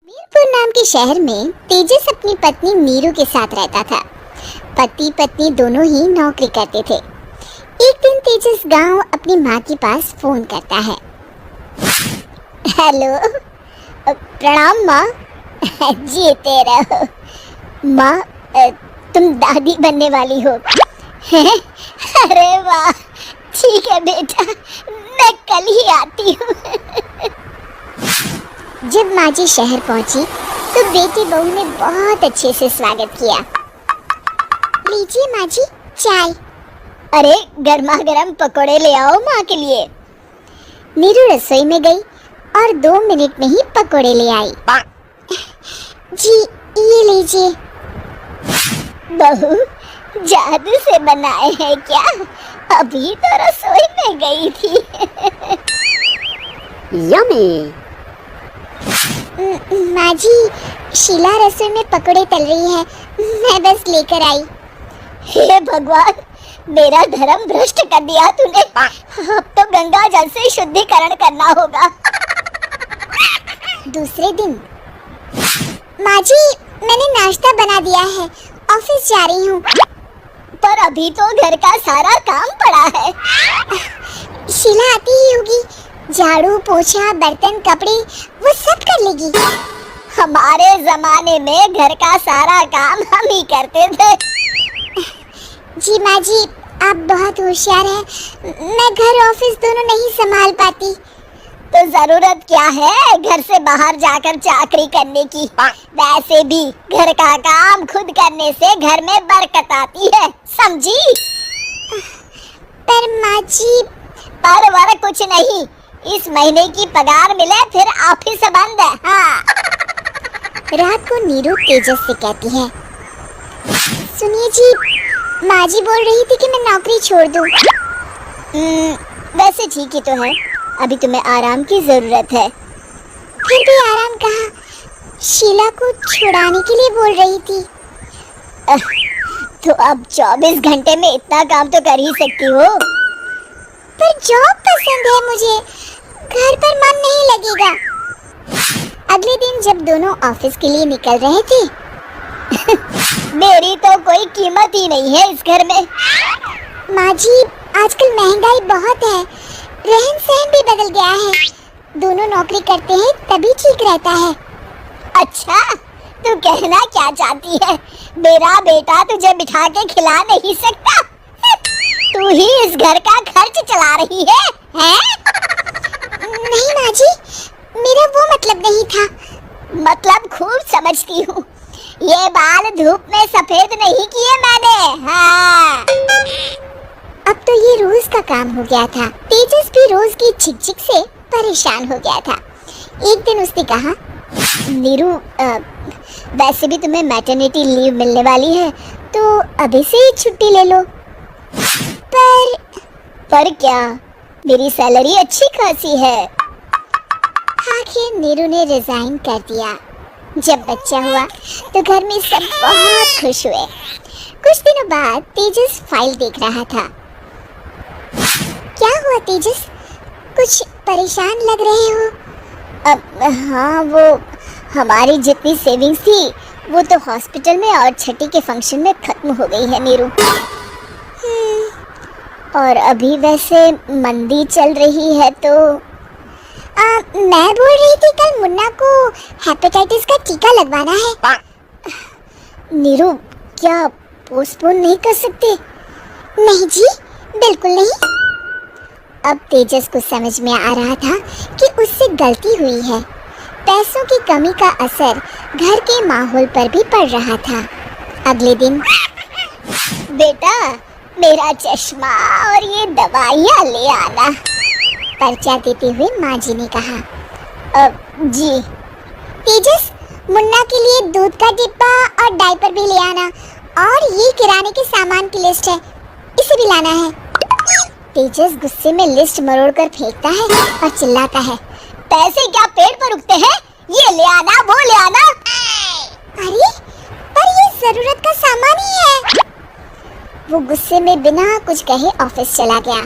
मीरपुर नाम के शहर में तेजस अपनी पत्नी नीरू के साथ रहता था। पति पत्नी दोनों ही नौकरी करते थे। एक दिन तेजस गांव अपनी माँ के पास फोन करता है। हेलो, प्रणाम माँ। जीते रहो माँ, तुम दादी बनने वाली हो। अरे वाह, ठीक है बेटा, मैं कल ही आती हूँ। जब माँ जी शहर पहुंची तो बेटी बहू ने बहुत अच्छे से स्वागत किया। लीजिए माँ जी चाय। अरे गर्मा गर्म पकोड़े ले आओ माँ के लिए। नीरू रसोई में गई और 2 मिनट में ही पकोड़े ले आई। जी ये लीजिए। बहू जादू से बनाए हैं क्या? अभी तो रसोई में गई थी। यम्मी। माँ जी, शीला रसोई में पकोड़े तल रही है, मैं बस लेकर आई। हे भगवान, मेरा धर्म भ्रष्ट कर दिया तूने। अब तो गंगा जल से शुद्धिकरण करना होगा। दूसरे दिन, माँ जी मैंने नाश्ता बना दिया है, ऑफिस जा रही हूँ। पर अभी तो घर का सारा काम पड़ा है। शीला आती ही होगी, झाड़ू पोछा बर्तन कपड़े वो सब कर लेगी। हमारे जमाने में घर का सारा काम हम ही करते थे। जी माँ जी, आप बहुत होशियार हैं, मैं घर ऑफिस दोनों नहीं संभाल पाती। तो जरूरत क्या है घर से बाहर जाकर चाकरी करने की? वैसे भी घर का काम खुद करने से घर में बरकत आती है, समझी? पर माँ जी, पर वर कुछ नहीं, इस महीने की पगार मिले फिर ऑफिस बंद है। हाँ। रात को नीरू तेजस से कहती है, सुनिए जी, माँ जी बोल रही थी कि मैं नौकरी छोड़ दूं। वैसे ठीक ही तो है, अभी तुम्हें आराम की जरूरत है। फिर भी आराम कहाँ, शीला को छुड़ाने के लिए बोल रही थी। तो अब 24 घंटे में इतना काम तो कर ही सकती हो। पर जॉब पसंद है मुझे, घर पर मन नहीं लगेगा। अगले दिन जब दोनों ऑफिस के लिए निकल रहे थे, मेरी तो कोई कीमत ही नहीं है इस घर में। माँ जी, आजकल महंगाई बहुत है, रहन सहन भी बदल गया है। दोनों नौकरी करते हैं तभी ठीक रहता है। अच्छा, तू कहना क्या चाहती है? मेरा बेटा तुझे बिठा के खिला नहीं सकता? तू ही इस घर का खर्च चला रही है, हैं? नहीं माँ जी, मेरा वो मतलब नहीं था। मतलब खूब समझती हूँ, ये बाल धूप में सफेद नहीं किए मैंने। हाँ। अब तो ये रोज का काम हो गया था। तेजस भी रोज की झिकझिक से परेशान हो गया था। एक दिन उसने कहा, नीरू, वैसे भी तुम्हें मैटरनिटी लीव मिलने वाली है, तो अभी से ही छुट्टी ले लो। पर क्या, मेरी सैलरी अच्छी खासी है। आखिर नीरू ने रिजाइन कर दिया। जब बच्चा हुआ तो घर में सब बहुत खुश हुए। कुछ दिनों बाद तेजस फाइल देख रहा था। क्या हुआ तेजस, कुछ परेशान लग रहे हो? हाँ, वो हमारी जितनी सेविंग्स थी वो तो हॉस्पिटल में और छठी के फंक्शन में खत्म हो गई है नीरू। और अभी वैसे मंदी चल रही है तो मैं बोल रही थी कल मुन्ना को हेपेटाइटिस का टीका लगवाना है। नीरू, क्या पोस्टपोन नहीं कर सकते? नहीं जी, बिल्कुल नहीं। अब तेजस को समझ में आ रहा था कि उससे गलती हुई है। पैसों की कमी का असर घर के माहौल पर भी पड़ रहा था। अगले दिन, बेटा मेरा चश्मा और ये दवाइयाँ ले आना, पर्चा देते हुए माँ जी ने कहा। जी। तेजस, मुन्ना के लिए दूध का डिब्बा और डायपर भी ले आना, और ये किराने के सामान की लिस्ट है, इसे भी लाना है। तेजस गुस्से में लिस्ट मरोड़कर फेंकता है और चिल्लाता है, पैसे क्या पेड़ पर उगते हैं? ये ले आना, वो ले आना। अरे, पर ये जरूरत का सामान ही है। वो गुस्से में बिना कुछ कहे ऑफिस चला गया।